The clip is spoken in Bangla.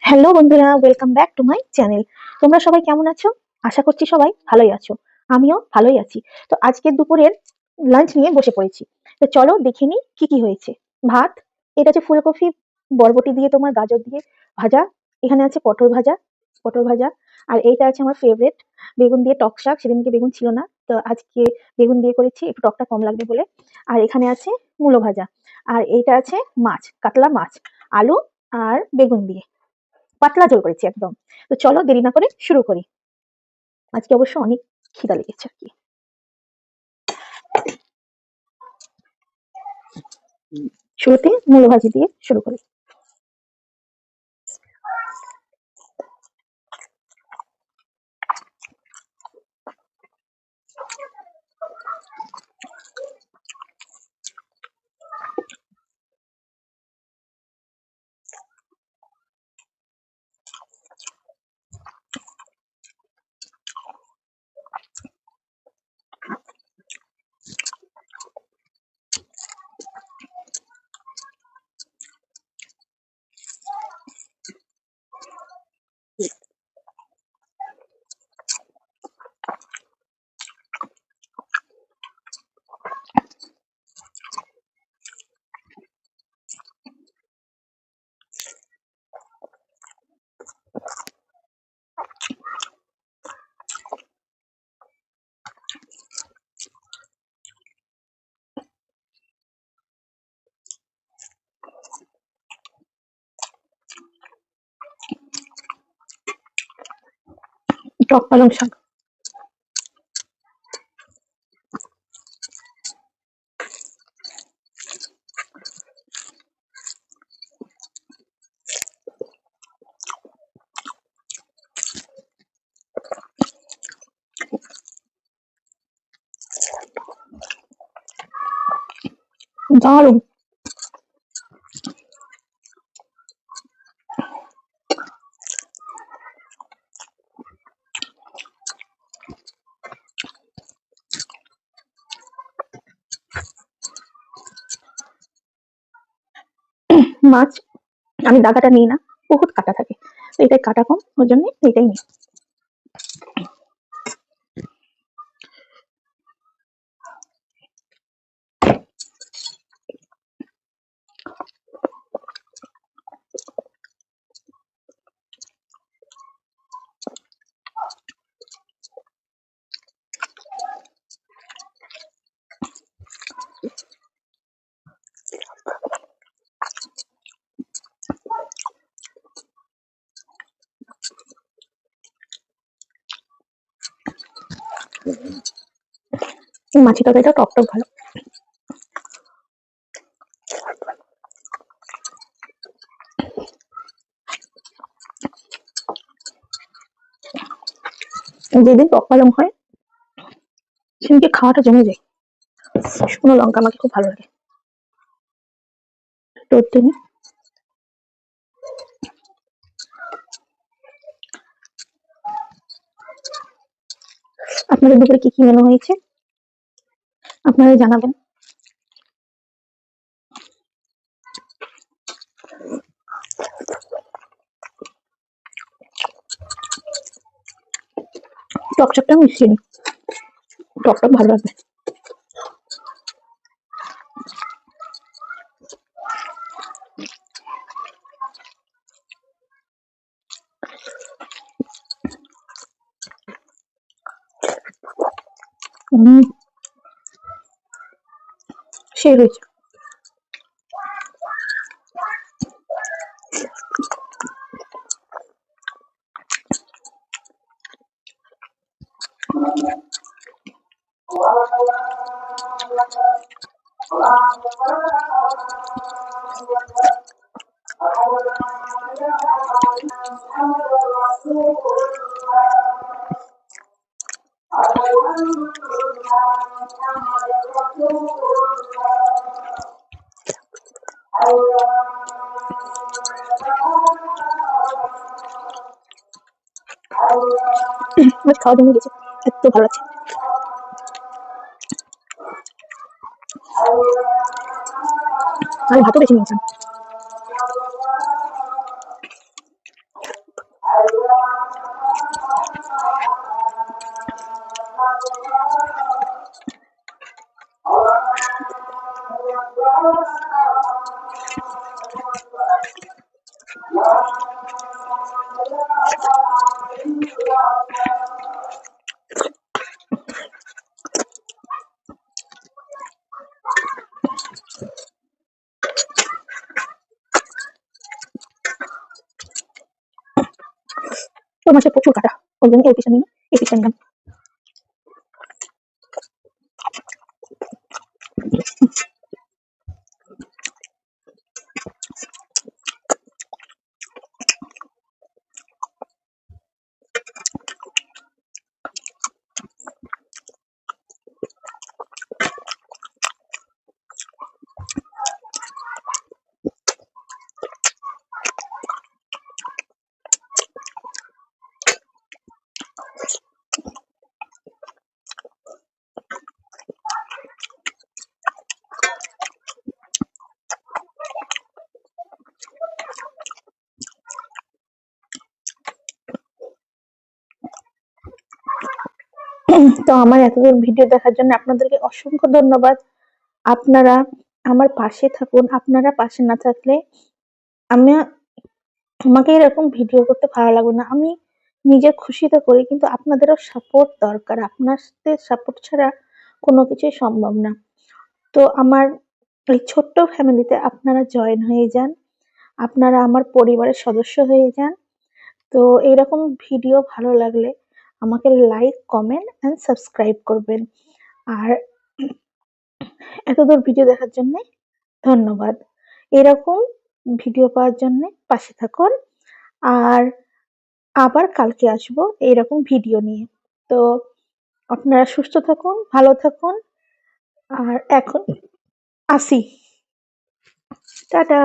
হ্যালো বন্ধুরা, welcome back to my channel. তোমরা সবাই কেমন আছো? আশা করছি সবাই ভালোই আছো। আমিও ভালোই আছি। তো আজকে দুপুরের লাঞ্চ নিয়ে বসে পড়েছি। তো চলো দেখে নিই কি কি হয়েছে। ভাত, এটা হচ্ছে ফুলকপি বরবটি দিয়ে তোমার গাজর দিয়ে ভাজা। এখানে আছে পটল ভাজা। আর এইটা আছে আমার ফেভারিট, বেগুন দিয়ে টক শাক। সেদিনকে বেগুন ছিল না, তো আজকে বেগুন দিয়ে করেছি, একটু টকটা কম লাগবে বলে। আর এখানে আছে মূলো ভাজা। আর এইটা আছে মাছ, কাতলা মাছ, আলু আর বেগুন দিয়ে পাতলা ঝোল করেছি একদম। তো চলো দেরি না করে শুরু করি। আজকে অবশ্য অনেক খিদা লেগেছে আর কি। শুরুতে মূলো ভাজি দিয়ে শুরু করি। টক পালং শাক। দারুণ। মাছ আমি দাগাটা নিই না, বহুত কাটা থাকে, তো এটাই কাটা কম, ওই জন্য এটাই নিই। মাছি তরকারিটা টক টক ভালো। যেদিন টক পালং হয় সেদিনকে খাওয়াটা জমে যায়। শুকনো লঙ্কা আমাকে খুব ভালো লাগে। তো তিনি আপনাদের দুপুরে কি কি মেনু হয়েছে আপনারা জানাবেন। টক চকটা মিশিয়ে নিই, টক টক ভালো লাগবে। হুম, সেই হয়েছে। আমার খাওয়া জমে গেছে, এত ভালো আছে। আমি ভাতও বেশি নিয়েছিলাম। ওই মাছের প্রচুর কাটা, ওই জন্য এই পিসটা নিলাম, এই পিসটা নিলাম। তো আমার এতদূর ভিডিও দেখার জন্য আপনাদেরকে অসংখ্য ধন্যবাদ। আপনারা আমার পাশে থাকুন, আপনারা পাশে না থাকলে আমি আমাকে এরকম ভিডিও করতে ভালো লাগবে না। আমি নিজের খুশিতে করি, কিন্তু আপনাদেরও সাপোর্ট দরকার। আপনাদের সাপোর্ট ছাড়া কোনো কিছুই সম্ভব না। তো আমার এই ছোট্ট ফ্যামিলিতে আপনারা জয়েন হয়ে যান, আপনারা আমার পরিবারের সদস্য হয়ে যান। তো এরকম ভিডিও ভালো লাগলে আমাকে লাইক, কমেন্ট এন্ড সাবস্ক্রাইব করবেন। আর এতদূর ভিডিও দেখার জন্য ধন্যবাদ। এরকম ভিডিও পাওয়ার জন্য পাশে থাকুন। আর আবার কালকে আসবো এইরকম ভিডিও নিয়ে। তো আপনারা সুস্থ থাকুন, ভালো থাকুন। আর এখন আসি। টাটা।